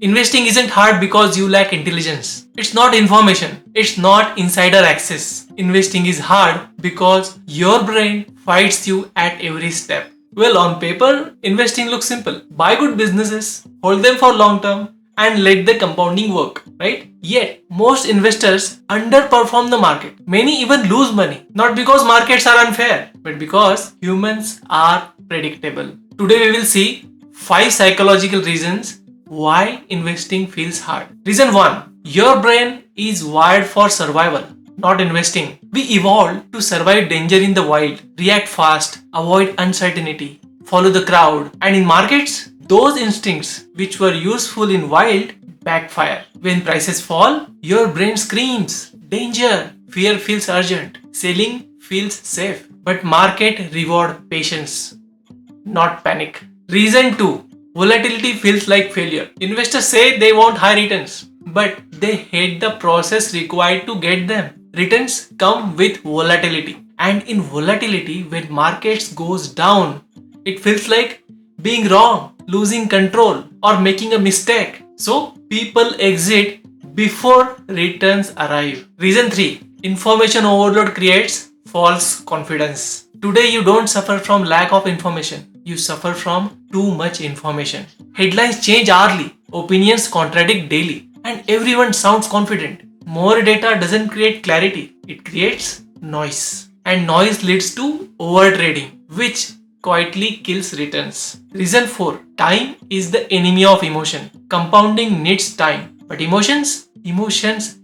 Investing isn't hard because you lack intelligence. It's not information. It's not insider access. Investing is hard because your brain fights you at every step. Well, on paper, investing looks simple. Buy good businesses, hold them for long term, and let the compounding work, right? Yet, most investors underperform the market. Many even lose money. Not because markets are unfair, but because humans are predictable. Today we will see 5 psychological reasons why investing feels hard. Reason 1. Your brain is wired for survival, not investing. We evolved to survive danger in the wild, react fast, avoid uncertainty, follow the crowd. And in markets, those instincts which were useful in wild backfire. When prices fall, your brain screams, danger, fear feels urgent, selling feels safe. But market reward patience, not panic. Reason 2. Volatility feels like failure. Investors say they want high returns, but they hate the process required to get them. Returns come with volatility. And in volatility, when markets goes down, it feels like being wrong, losing control, or making a mistake. So people exit before returns arrive. Reason 3. Information overload creates false confidence. Today you don't suffer from lack of information. You suffer from too much information. Headlines change hourly, opinions contradict daily, and everyone sounds confident. More data doesn't create clarity, it creates noise. And noise leads to overtrading, which quietly kills returns. Reason 4. Time is the enemy of emotion. Compounding needs time, but emotions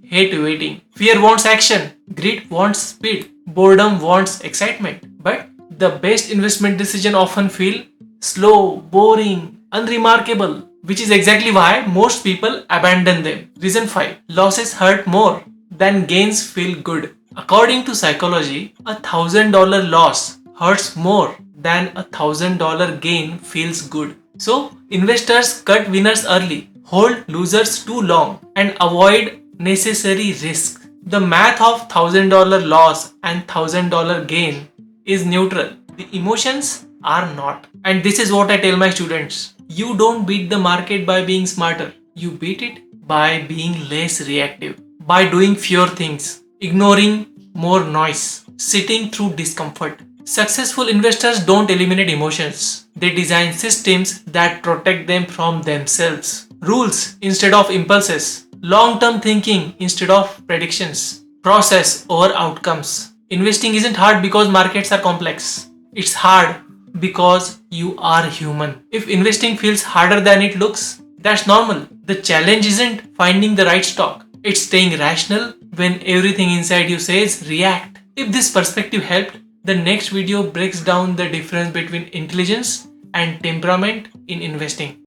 hate waiting. Fear wants action, greed wants speed, boredom wants excitement. But the best investment decision often feel slow, boring, unremarkable, which is exactly why most people abandon them. Reason 5. Losses hurt more than gains feel good. According to psychology, $1,000 loss hurts more than $1,000 gain feels good. So, investors cut winners early, hold losers too long, and avoid necessary risk. The math of $1,000 loss and $1,000 gain is neutral. The emotions are not. And this is what I tell my students. You don't beat the market by being smarter. You beat it by being less reactive. By doing fewer things. Ignoring more noise. Sitting through discomfort. Successful investors don't eliminate emotions. They design systems that protect them from themselves. Rules instead of impulses. Long-term thinking instead of predictions. Process over outcomes. Investing isn't hard because markets are complex. It's hard because you are human. If investing feels harder than it looks, that's normal. The challenge isn't finding the right stock. It's staying rational when everything inside you says react. If this perspective helped, the next video breaks down the difference between intelligence and temperament in investing.